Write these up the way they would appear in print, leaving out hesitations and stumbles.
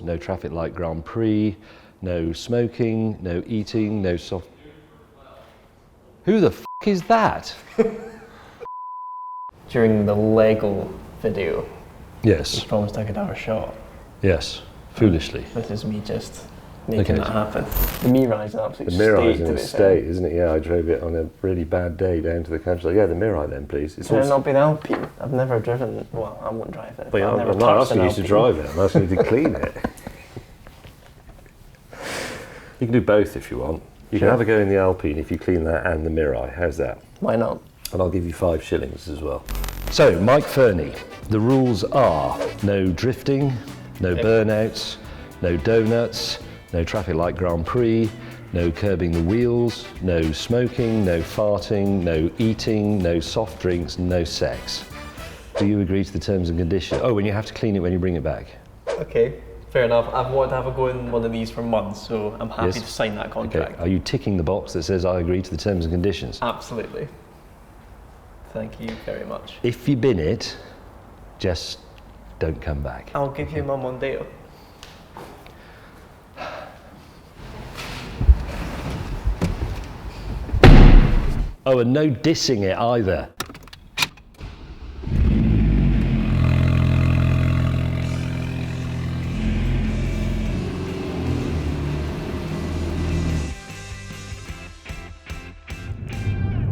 no traffic light Grand Prix, no smoking, no eating, no soft... Who the f*** is that? During the Lego video, Yes. you promised I could have a shot. Yes, foolishly. This is me just making that happen. The Mirai is an absolute The Mirai is in a state, state, isn't it? Yeah, I drove it on a really bad day down to the country. Like, yeah, the Mirai then, please. It's Can it not be the Alpine? I've never driven, well, I won't drive it. But yeah, I've never I'm not touched an asking you to Alpine. drive it, I'm asking you to clean it. You can do both if you want. You can have a go in the Alpine if you clean that and the Mirai. How's that? Why not? And I'll give you 5 shillings as well. So, Mike Fernie, the rules are no drifting, no burnouts, no donuts, no traffic light Grand Prix, no curbing the wheels, no smoking, no farting, no eating, no soft drinks, no sex. Do you agree to the terms and conditions? Oh, and you have to clean it when you bring it back. Okay, fair enough. I've wanted to have a go in one of these for months, so I'm happy to sign that contract. Okay. Are you ticking the box that says I agree to the terms and conditions? Absolutely. Thank you very much. If you bin it, just don't come back. I'll give you my Mondeo. Oh, and no dissing it either.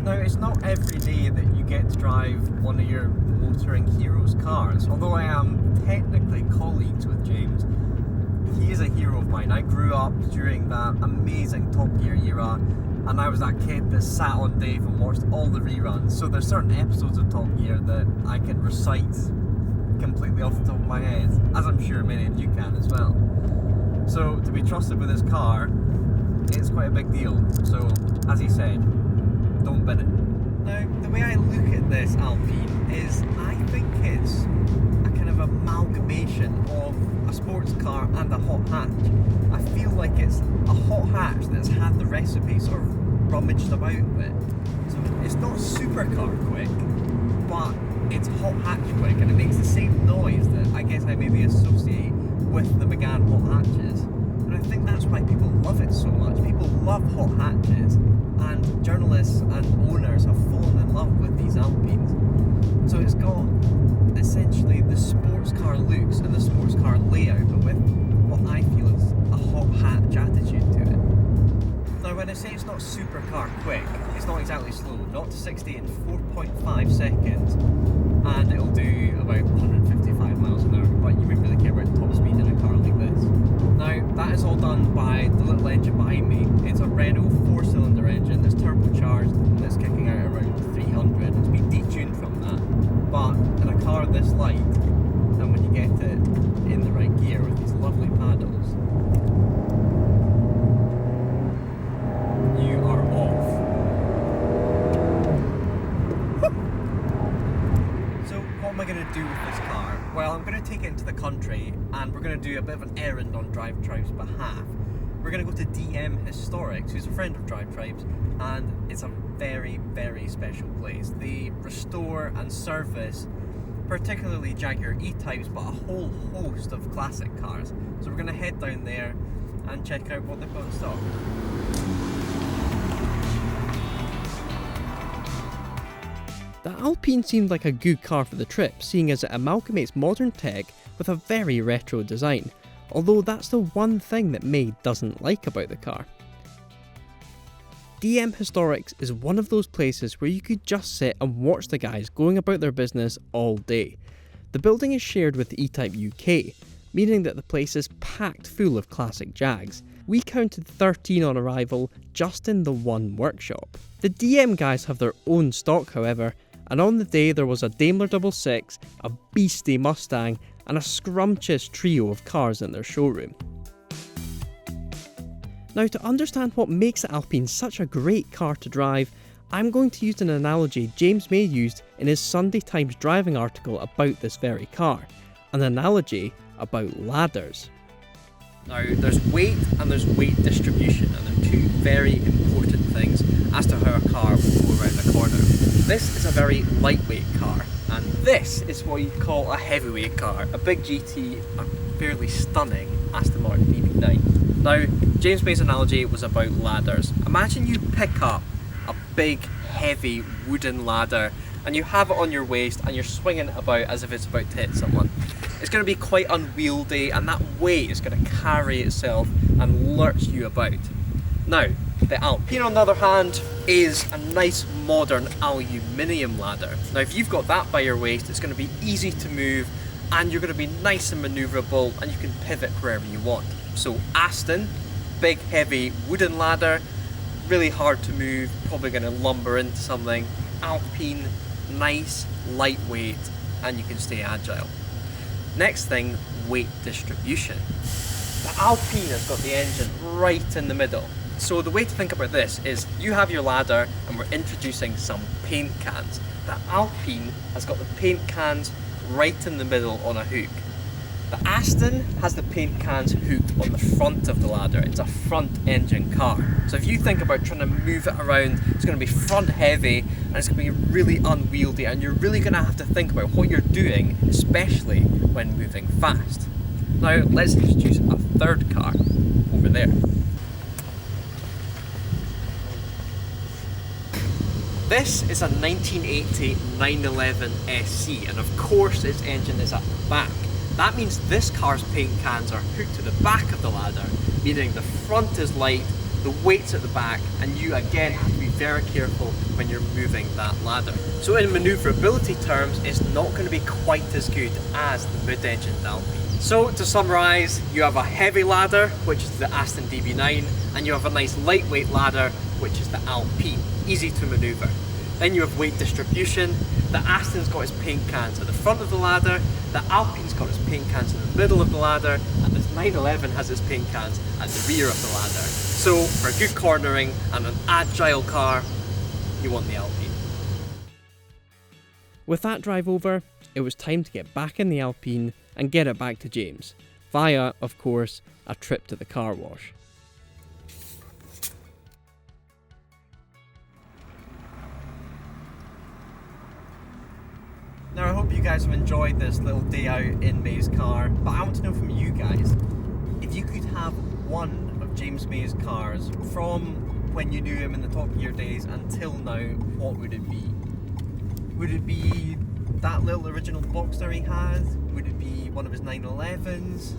Now, it's not every day that you get to drive one of your motoring heroes' cars. Although I am technically colleagues with James, he is a hero of mine. I grew up during that amazing Top Gear era, and I was that kid that sat on Dave and watched all the reruns. So there's certain episodes of Top Gear that I can recite completely off the top of my head, as I'm sure many of you can as well. So to be trusted with his car, it's quite a big deal. So, as he said, don't bin it. Now, the way I look at this Alpine is I think it's a kind of amalgamation of a sports car and a hot hatch. I feel like it's a hot hatch that's had the recipe sort of rummaged about a bit. So it's not supercar quick, but it's hot hatch quick, and it makes the same noise that I guess I maybe associate with the Megane hot hatches. And I think that's why people love it so much. People love hot hatches, and journalists and owners have fallen in love with these Alpines. So it's got essentially the sports car looks and the sports car layout, but with what I feel is a hot hatch attitude to it. Now, when I say it's not supercar quick, it's not exactly slow. 0 to 60 in 4.5 seconds, and it'll do about 155 miles an hour, but you wouldn't really care about top speed in a car like this. Now, that is all done by the little engine behind me. It's a Renault 4-cylinder engine that's turbocharged and it's kicking out around 300. It's been detuned from that. But in a car this light, and when you get it in the right gear with these lovely paddles, you are off. So what am I going to do with this car? Well, I'm going to take it into the country and we're going to do a bit of an errand on Drive Tribe's behalf. We're going to go to DM Historics, who's a friend of Drive Tribes, and it's a very, very special place. They restore and service particularly Jaguar E-Types, but a whole host of classic cars. So we're going to head down there and check out what they've got in stock. The Alpine seemed like a good car for the trip, seeing as it amalgamates modern tech with a very retro design, although that's the one thing that May doesn't like about the car. DM Historics is one of those places where you could just sit and watch the guys going about their business all day. The building is shared with E-Type UK, meaning that the place is packed full of classic Jags. We counted 13 on arrival just in the one workshop. The DM guys have their own stock, however, and on the day there was a Daimler 66, a beastly Mustang, and a scrumptious trio of cars in their showroom. Now, to understand what makes the Alpine such a great car to drive, I'm going to use an analogy James May used in his Sunday Times driving article about this very car, an analogy about ladders. Now, there's weight and there's weight distribution, and they're two very important things as to how a car will go around a corner. This is a very lightweight car, and this is what you'd call a heavyweight car, a big GT, a fairly stunning Aston Martin DB9. Now, James May's analogy was about ladders. Imagine you pick up a big, heavy wooden ladder and you have it on your waist and you're swinging it about as if it's about to hit someone. It's going to be quite unwieldy, and that weight is going to carry itself and lurch you about. Now, the Alpine, on the other hand, is a nice modern aluminium ladder. Now, if you've got that by your waist, it's going to be easy to move and you're going to be nice and manoeuvrable, and you can pivot wherever you want. So Aston, big heavy wooden ladder, really hard to move, probably going to lumber into something. Alpine, nice, lightweight, and you can stay agile. Next thing, weight distribution. The Alpine has got the engine right in the middle. So the way to think about this is you have your ladder and we're introducing some paint cans. The Alpine has got the paint cans right in the middle on a hook. The Aston has the paint cans hooked on the front of the ladder. It's a front engine car. So if you think about trying to move it around, it's going to be front heavy and it's going to be really unwieldy, and you're really going to have to think about what you're doing, especially when moving fast. Now let's introduce a third car over there. This is a 1980 911 SC, and of course its engine is at the back. That means this car's paint cans are hooked to the back of the ladder, meaning the front is light, the weight's at the back, and you again have to be very careful when you're moving that ladder. So in manoeuvrability terms, it's not going to be quite as good as the mid-engine Alpine. So to summarise, you have a heavy ladder, which is the Aston DB9, and you have a nice lightweight ladder, which is the Alpine, easy to manoeuvre. Then you have weight distribution. The Aston's got its paint cans at the front of the ladder, the Alpine's got its paint cans in the middle of the ladder, and this 911 has its paint cans at the rear of the ladder. So for good cornering and an agile car, you want the Alpine. With that drive over, it was time to get back in the Alpine and get it back to James, via, of course, a trip to the car wash. Now I hope you guys have enjoyed this little day out in May's car, but I want to know from you guys, if you could have one of James May's cars from when you knew him in the top of your days until now, what would it be? Would it be that little original Boxster he had? Would it be one of his 911s?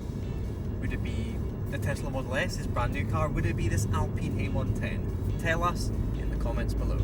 Would it be the Tesla Model S, his brand new car? Would it be this Alpine A110? Tell us in the comments below.